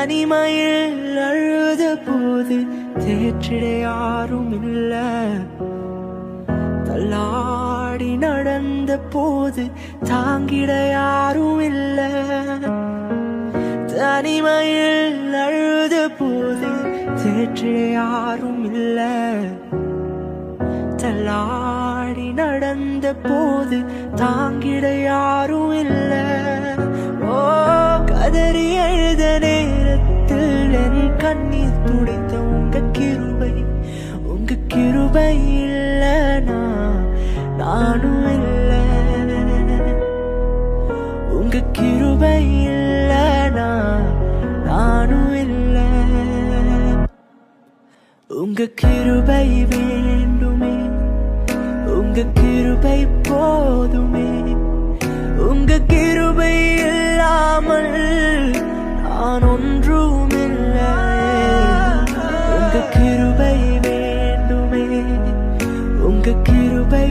தனிமையில் அழுத போது தேற்றிட யாரும் இல்ல, தள்ளாடி நடந்த போது தாங்கிட யாரும் இல்ல. தனிமையில் அழுத போது தேற்றிட யாரும் இல்ல, தள்ளாடி நடந்த போது தாங்கிட யாரும் இல்ல. ஓ கதறி எழுத நேரத்தில் என் கண்ணீர் துடைத்த உங்க கிருபை இல்லனா நானும் இல்ல. உங்க கிருபை இல்லனா நானும் இல்ல. உங்க கிருபை வேண்டுமே, உங்க கிருபை போதுமே. உங்க கிருபை இல்லாமல் நான் ஒன்றும் இல்லை. உங்க கிருபை வேண்டுமே, உங்க கிருபை